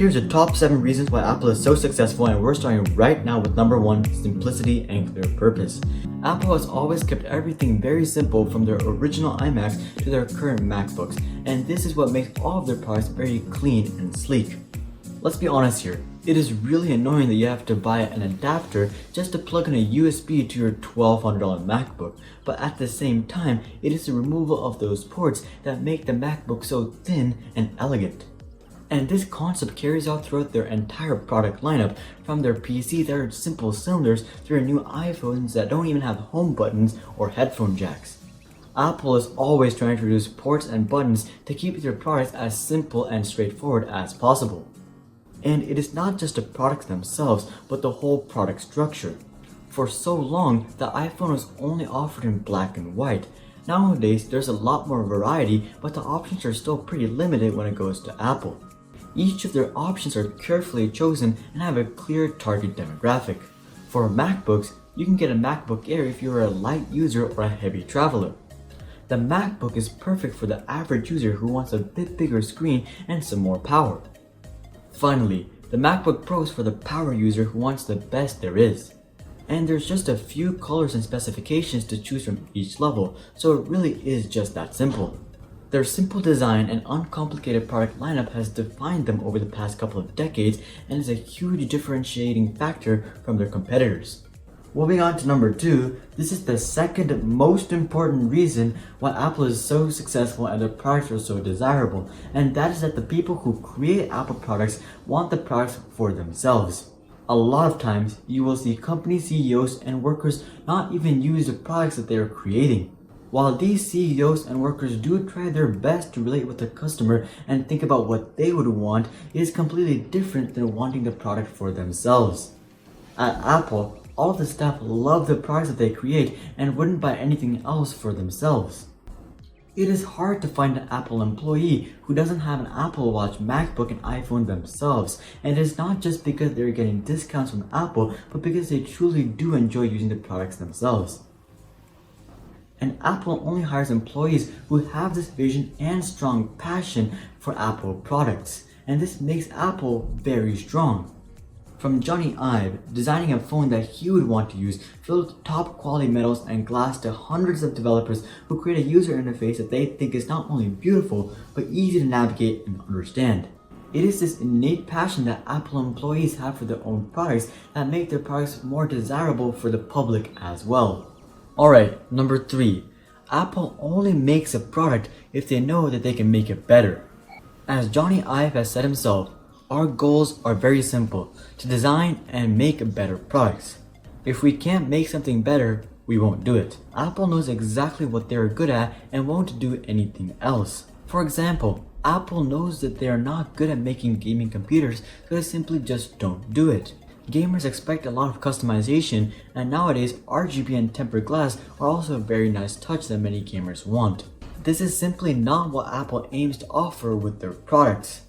Here's the top 7 reasons why Apple is so successful, and we're starting right now with number 1, simplicity and clear purpose. Apple has always kept everything very simple, from their original iMacs to their current MacBooks, and this is what makes all of their products very clean and sleek. Let's be honest here, it is really annoying that you have to buy an adapter just to plug in a USB to your $1,200 MacBook, but at the same time, it is the removal of those ports that make the MacBook so thin and elegant. And this concept carries out throughout their entire product lineup, from their PCs that are simple cylinders to their new iPhones that don't even have home buttons or headphone jacks. Apple is always trying to reduce ports and buttons to keep their products as simple and straightforward as possible. And it is not just the products themselves, but the whole product structure. For so long, the iPhone was only offered in black and white. Nowadays, there's a lot more variety, but the options are still pretty limited when it goes to Apple. Each of their options are carefully chosen and have a clear target demographic. For MacBooks, you can get a MacBook Air if you are a light user or a heavy traveler. The MacBook is perfect for the average user who wants a bit bigger screen and some more power. Finally, the MacBook Pro is for the power user who wants the best there is. And there's just a few colors and specifications to choose from each level, so it really is just that simple. Their simple design and uncomplicated product lineup has defined them over the past couple of decades and is a huge differentiating factor from their competitors. Moving on to number 2, this is the second most important reason why Apple is so successful and their products are so desirable, and that is that the people who create Apple products want the products for themselves. A lot of times, you will see company CEOs and workers not even use the products that they are creating. While these CEOs and workers do try their best to relate with the customer and think about what they would want, it is completely different than wanting the product for themselves. At Apple, all of the staff love the products that they create and wouldn't buy anything else for themselves. It is hard to find an Apple employee who doesn't have an Apple Watch, MacBook, and iPhone themselves, and it is not just because they're getting discounts from Apple, but because they truly do enjoy using the products themselves. And Apple only hires employees who have this vision and strong passion for Apple products, and this makes Apple very strong. From Johnny Ive designing a phone that he would want to use, filled with top quality metals and glass, to hundreds of developers who create a user interface that they think is not only beautiful, but easy to navigate and understand. It is this innate passion that Apple employees have for their own products that make their products more desirable for the public as well. Alright, number 3. Apple only makes a product if they know that they can make it better. As Johnny Ive has said himself, our goals are very simple: to design and make better products. If we can't make something better, we won't do it. Apple knows exactly what they are good at and won't do anything else. For example, Apple knows that they are not good at making gaming computers, so they simply just don't do it. Gamers expect a lot of customization, and nowadays RGB and tempered glass are also a very nice touch that many gamers want. This is simply not what Apple aims to offer with their products.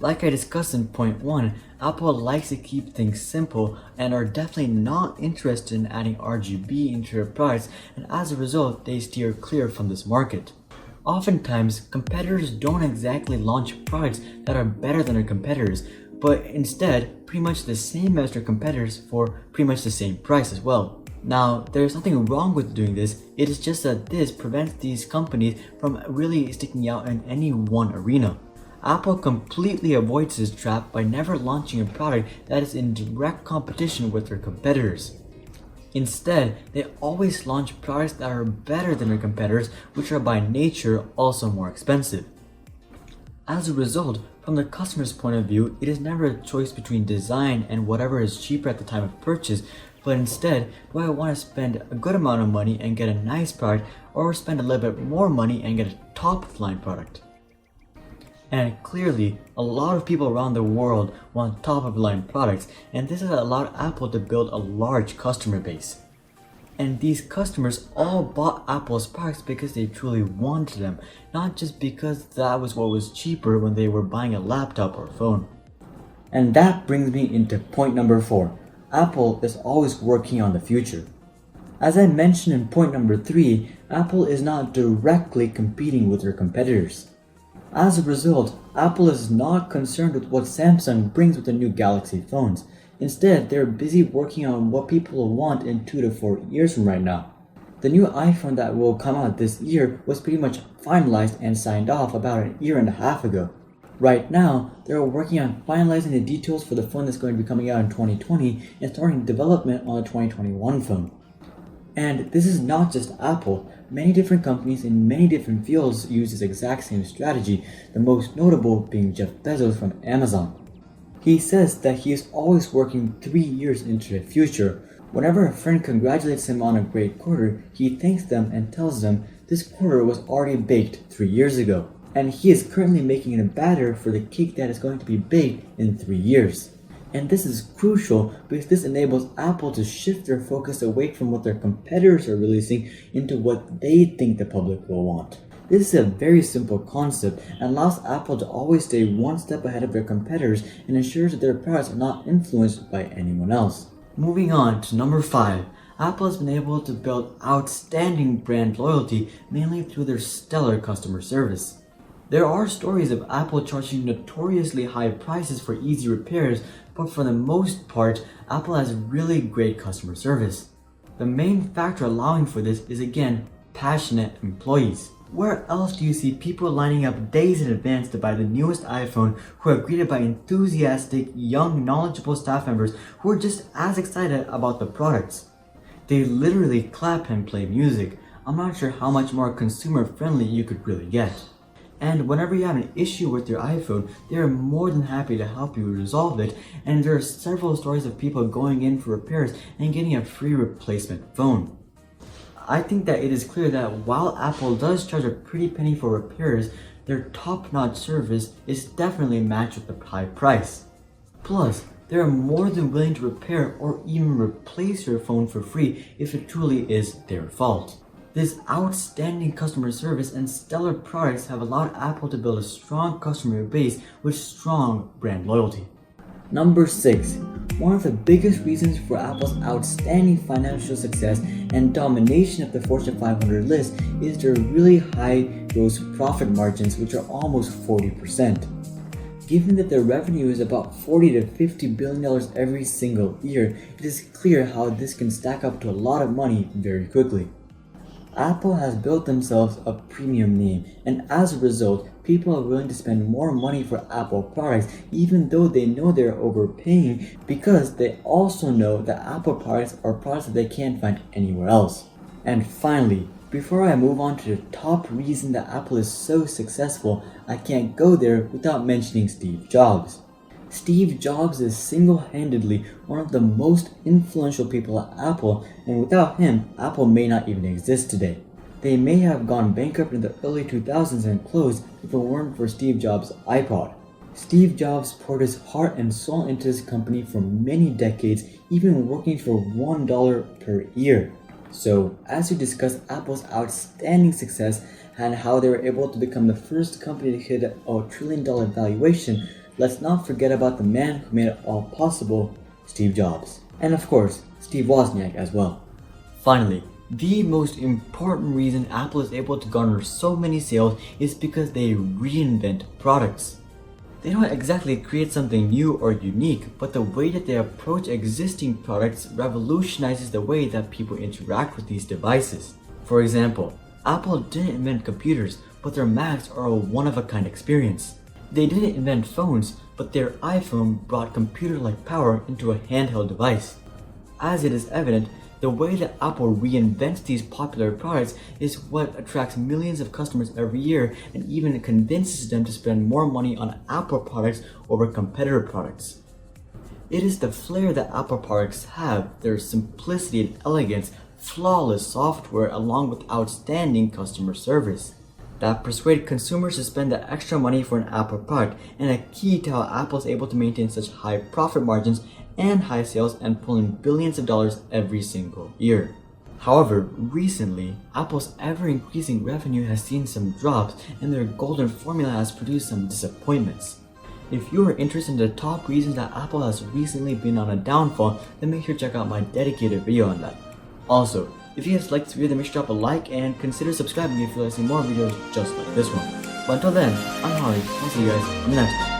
Like I discussed in point 1, Apple likes to keep things simple and are definitely not interested in adding RGB into their products, and as a result, they steer clear from this market. Oftentimes, competitors don't exactly launch products that are better than their competitors, but instead pretty much the same as their competitors for pretty much the same price as well. Now, there's nothing wrong with doing this, it is just that this prevents these companies from really sticking out in any one arena. Apple completely avoids this trap by never launching a product that is in direct competition with their competitors. Instead, they always launch products that are better than their competitors, which are by nature also more expensive. As a result, from the customer's point of view, it is never a choice between design and whatever is cheaper at the time of purchase, but instead, do I want to spend a good amount of money and get a nice product, or spend a little bit more money and get a top-of-the-line product? And clearly, a lot of people around the world want top-of-the-line products, and this has allowed Apple to build a large customer base. And these customers all bought Apple's products because they truly wanted them, not just because that was what was cheaper when they were buying a laptop or phone. And that brings me into point number 4. Apple is always working on the future. As I mentioned in point number 3, Apple is not directly competing with their competitors. As a result, Apple is not concerned with what Samsung brings with the new Galaxy phones. Instead, they're busy working on what people will want in 2 to 4 years from right now. The new iPhone that will come out this year was pretty much finalized and signed off about a year and a half ago. Right now, they're working on finalizing the details for the phone that's going to be coming out in 2020 and starting development on the 2021 phone. And this is not just Apple. Many different companies in many different fields use this exact same strategy, the most notable being Jeff Bezos from Amazon. He says that he is always working 3 years into the future. Whenever a friend congratulates him on a great quarter, he thanks them and tells them this quarter was already baked 3 years ago, and he is currently making a batter for the cake that is going to be baked in 3 years. And this is crucial because this enables Apple to shift their focus away from what their competitors are releasing into what they think the public will want. This is a very simple concept and allows Apple to always stay one step ahead of their competitors and ensures that their products are not influenced by anyone else. Moving on to number 5, Apple has been able to build outstanding brand loyalty mainly through their stellar customer service. There are stories of Apple charging notoriously high prices for easy repairs, but for the most part, Apple has really great customer service. The main factor allowing for this is again, passionate employees. Where else do you see people lining up days in advance to buy the newest iPhone who are greeted by enthusiastic, young, knowledgeable staff members who are just as excited about the products? They literally clap and play music. I'm not sure how much more consumer friendly you could really get. And whenever you have an issue with your iPhone, they are more than happy to help you resolve it, and there are several stories of people going in for repairs and getting a free replacement phone. I think that it is clear that while Apple does charge a pretty penny for repairs, their top-notch service is definitely matched with the high price. Plus, they are more than willing to repair or even replace your phone for free if it truly is their fault. This outstanding customer service and stellar products have allowed Apple to build a strong customer base with strong brand loyalty. Number 6. One of the biggest reasons for Apple's outstanding financial success and domination of the Fortune 500 list is their really high gross profit margins, which are almost 40%. Given that their revenue is about $40 to $50 billion every single year, it is clear how this can stack up to a lot of money very quickly. Apple has built themselves a premium name, and as a result, people are willing to spend more money for Apple products even though they know they're overpaying, because they also know that Apple products are products that they can't find anywhere else. And finally, before I move on to the top reason that Apple is so successful, I can't go there without mentioning Steve Jobs. Steve Jobs is single-handedly one of the most influential people at Apple, and without him, Apple may not even exist today. They may have gone bankrupt in the early 2000s and closed if it weren't for Steve Jobs' iPod. Steve Jobs poured his heart and soul into his company for many decades, even working for $1 per year. So, as we discuss Apple's outstanding success and how they were able to become the first company to hit a $1 trillion valuation, let's not forget about the man who made it all possible, Steve Jobs. And of course, Steve Wozniak as well. Finally, the most important reason Apple is able to garner so many sales is because they reinvent products. They don't exactly create something new or unique, but the way that they approach existing products revolutionizes the way that people interact with these devices. For example, Apple didn't invent computers, but their Macs are a one-of-a-kind experience. They didn't invent phones, but their iPhone brought computer-like power into a handheld device. As it is evident, the way that Apple reinvents these popular products is what attracts millions of customers every year and even convinces them to spend more money on Apple products over competitor products. It is the flair that Apple products have, their simplicity and elegance, flawless software along with outstanding customer service, that persuade consumers to spend the extra money for an Apple product, and a key to how Apple is able to maintain such high profit margins and high sales and pull in billions of dollars every single year. However, recently, Apple's ever-increasing revenue has seen some drops, and their golden formula has produced some disappointments. If you are interested in the top reasons that Apple has recently been on a downfall, then make sure to check out my dedicated video on that. Also, if you guys liked this video, then make sure to drop a like and consider subscribing if you like to see more videos just like this one. But until then, I'm Holly. I'll see you guys in the next one.